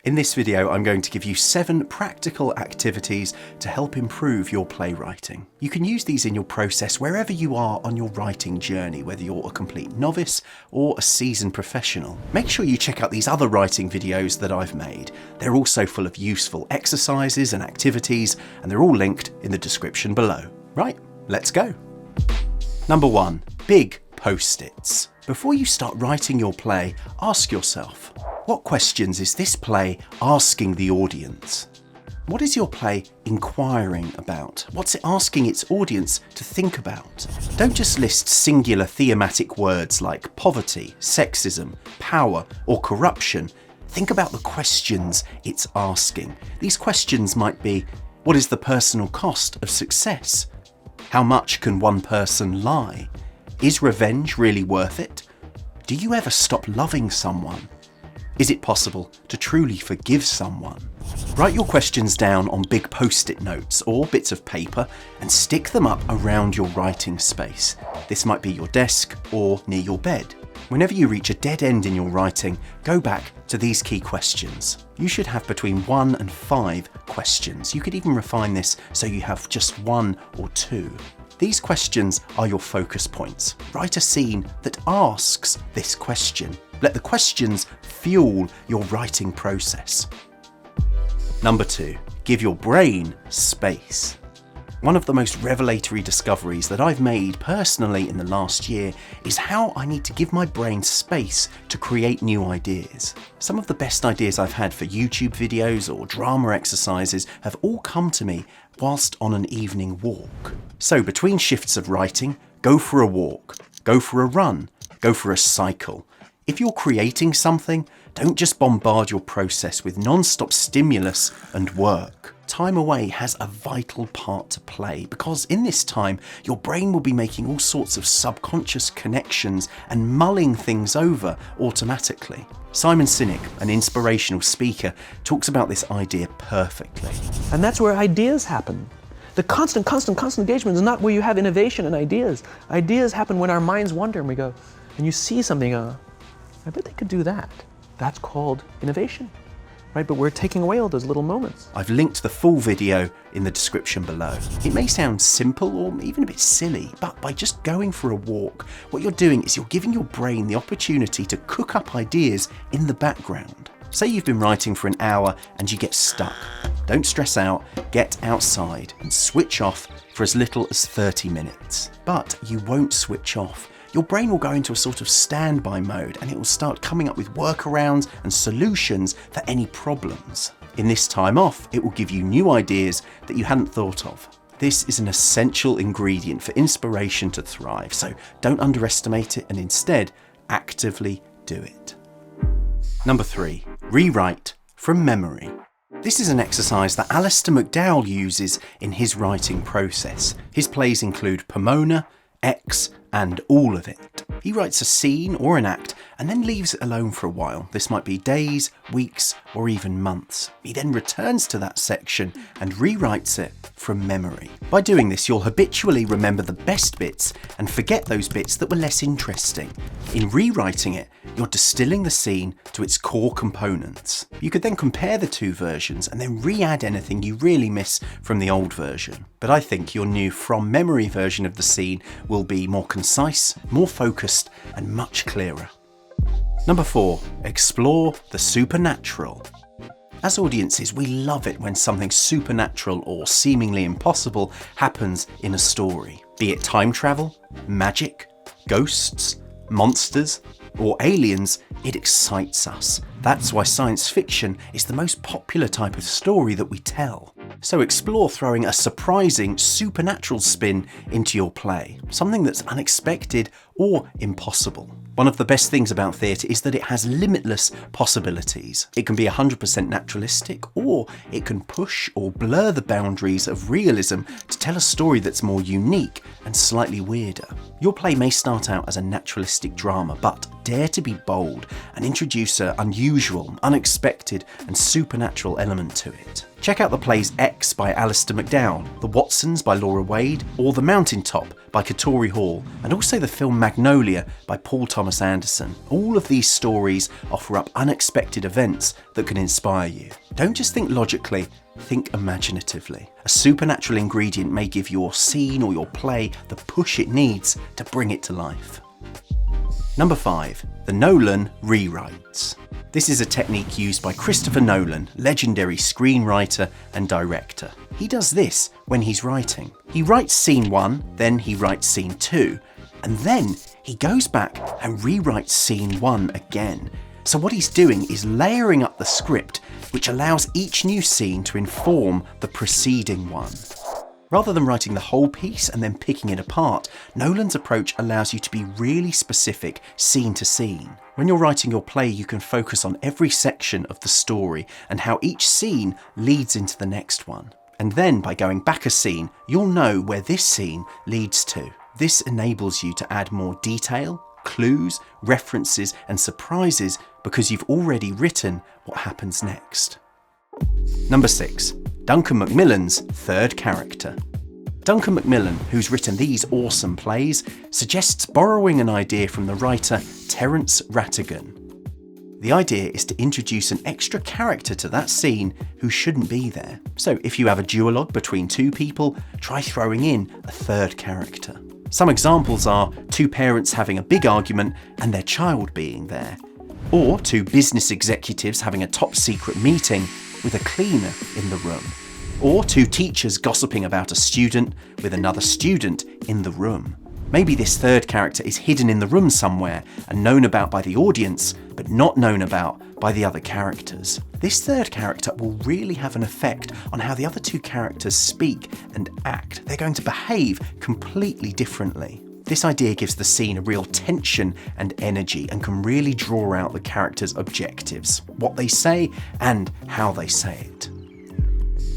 In this video, I'm going to give you 7 practical activities to help improve your playwriting. You can use these in your process wherever you are on your writing journey, whether you're a complete novice or a seasoned professional. Make sure you check out these other writing videos that I've made. They're also full of useful exercises and activities, and they're all linked in the description below. Right, let's go. Number 1, big post-its. Before you start writing your play, ask yourself, what questions is this play asking the audience? What is your play inquiring about? What's it asking its audience to think about? Don't just list singular thematic words like poverty, sexism, power, or corruption. Think about the questions it's asking. These questions might be, what is the personal cost of success? How much can one person lie? Is revenge really worth it? Do you ever stop loving someone? Is it possible to truly forgive someone? Write your questions down on big post-it notes or bits of paper and stick them up around your writing space. This might be your desk or near your bed. Whenever you reach a dead end in your writing, go back to these key questions. You should have between 1 and 5 questions. You could even refine this so you have just 1 or 2. These questions are your focus points. Write a scene that asks this question. Let the questions fuel your writing process. Number 2, give your brain space. One of the most revelatory discoveries that I've made personally in the last year is how I need to give my brain space to create new ideas. Some of the best ideas I've had for YouTube videos or drama exercises have all come to me whilst on an evening walk. So between shifts of writing, go for a walk, go for a run, go for a cycle. If you're creating something, don't just bombard your process with non-stop stimulus and work. Time away has a vital part to play because in this time, your brain will be making all sorts of subconscious connections and mulling things over automatically. Simon Sinek, an inspirational speaker, talks about this idea perfectly. And that's where ideas happen. The constant engagement is not where you have innovation and ideas. Ideas happen when our minds wander and we go, and you see something, I bet they could do that. That's called innovation, right? But we're taking away all those little moments. I've linked the full video in the description below. It may sound simple or even a bit silly, but by just going for a walk, what you're doing is you're giving your brain the opportunity to cook up ideas in the background. Say you've been writing for an hour and you get stuck. Don't stress out, get outside and switch off for as little as 30 minutes. But you won't switch off. Your brain will go into a sort of standby mode and it will start coming up with workarounds and solutions for any problems. In this time off, it will give you new ideas that you hadn't thought of. This is an essential ingredient for inspiration to thrive, so don't underestimate it and instead actively do it. Number 3, rewrite from memory. This is an exercise that Alistair McDowell uses in his writing process. His plays include Pomona, X, and All of It. He writes a scene or an act and then leaves it alone for a while. This might be days, weeks, or even months. He then returns to that section and rewrites it from memory. By doing this, you'll habitually remember the best bits and forget those bits that were less interesting. In rewriting it, you're distilling the scene to its core components. You could then compare the 2 versions and then re-add anything you really miss from the old version. But I think your new from memory version of the scene will be more concise, more focused, and much clearer. Number 4, explore the supernatural. As audiences, we love it when something supernatural or seemingly impossible happens in a story. Be it time travel, magic, ghosts, monsters, or aliens, it excites us. That's why science fiction is the most popular type of story that we tell. So explore throwing a surprising supernatural spin into your play, something that's unexpected or impossible. One of the best things about theatre is that it has limitless possibilities. It can be 100% naturalistic, or it can push or blur the boundaries of realism to tell a story that's more unique and slightly weirder. Your play may start out as a naturalistic drama, but dare to be bold and introduce an unusual, unexpected, and supernatural element to it. Check out the plays X by Alistair McDowell, The Watsons by Laura Wade, or The Mountaintop by Katori Hall, and also the film Magnolia by Paul Thomas Anderson. All of these stories offer up unexpected events that can inspire you. Don't just think logically, think imaginatively. A supernatural ingredient may give your scene or your play the push it needs to bring it to life. Number 5. The Nolan Rewrites. This is a technique used by Christopher Nolan, legendary screenwriter and director. He does this when he's writing. He writes scene 1, then he writes scene 2, and then he goes back and rewrites scene 1 again. So what he's doing is layering up the script, which allows each new scene to inform the preceding one. Rather than writing the whole piece and then picking it apart, Nolan's approach allows you to be really specific scene to scene. When you're writing your play, you can focus on every section of the story and how each scene leads into the next one. And then by going back a scene, you'll know where this scene leads to. This enables you to add more detail, clues, references and surprises because you've already written what happens next. Number 6. Duncan Macmillan's third character. Duncan Macmillan, who's written these awesome plays, suggests borrowing an idea from the writer Terence Rattigan. The idea is to introduce an extra character to that scene who shouldn't be there. So if you have a duologue between two people, try throwing in a third character. Some examples are two parents having a big argument and their child being there, or two business executives having a top secret meeting with a cleaner in the room, or two teachers gossiping about a student with another student in the room. Maybe this third character is hidden in the room somewhere and known about by the audience, but not known about by the other characters. This third character will really have an effect on how the other two characters speak and act. They're going to behave completely differently. This idea gives the scene a real tension and energy and can really draw out the characters' objectives, what they say and how they say it.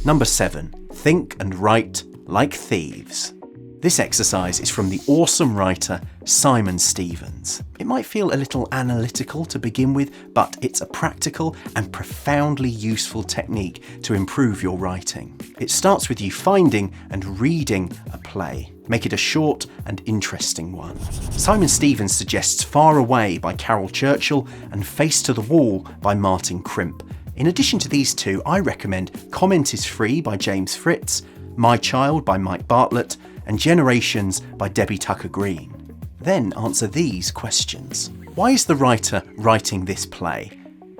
Number 7. Think and write like thieves. This exercise is from the awesome writer Simon Stevens. It might feel a little analytical to begin with, but it's a practical and profoundly useful technique to improve your writing. It starts with you finding and reading a play. Make it a short and interesting one. Simon Stevens suggests Far Away by Carol Churchill and Face to the Wall by Martin Crimp. In addition to these two, I recommend Comment is Free by James Fritz, My Child by Mike Bartlett, and Generations by Debbie Tucker-Green. Then answer these questions. Why is the writer writing this play?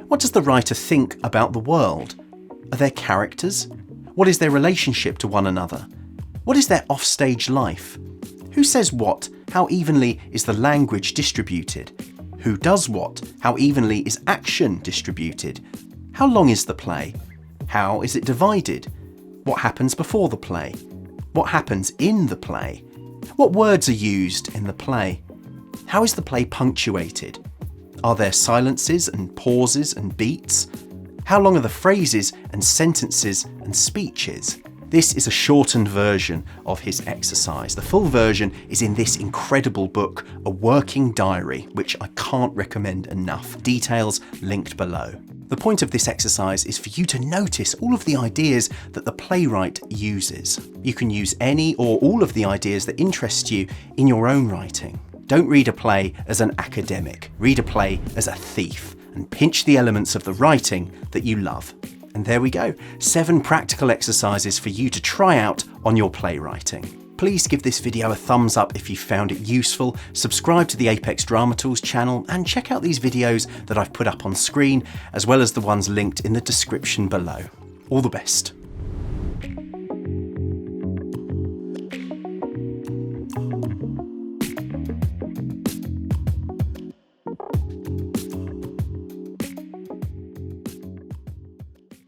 What does the writer think about the world? Are there characters? What is their relationship to one another? What is their offstage life? Who says what? How evenly is the language distributed? Who does what? How evenly is action distributed? How long is the play? How is it divided? What happens before the play? What happens in the play? What words are used in the play? How is the play punctuated? Are there silences and pauses and beats? How long are the phrases and sentences and speeches? This is a shortened version of his exercise. The full version is in this incredible book, A Working Diary, which I can't recommend enough. Details linked below. The point of this exercise is for you to notice all of the ideas that the playwright uses. You can use any or all of the ideas that interest you in your own writing. Don't read a play as an academic. Read a play as a thief and pinch the elements of the writing that you love. And there we go, 7 practical exercises for you to try out on your playwriting. Please give this video a thumbs up if you found it useful, subscribe to the Apex Dramatools channel, and check out these videos that I've put up on screen, as well as the ones linked in the description below. All the best.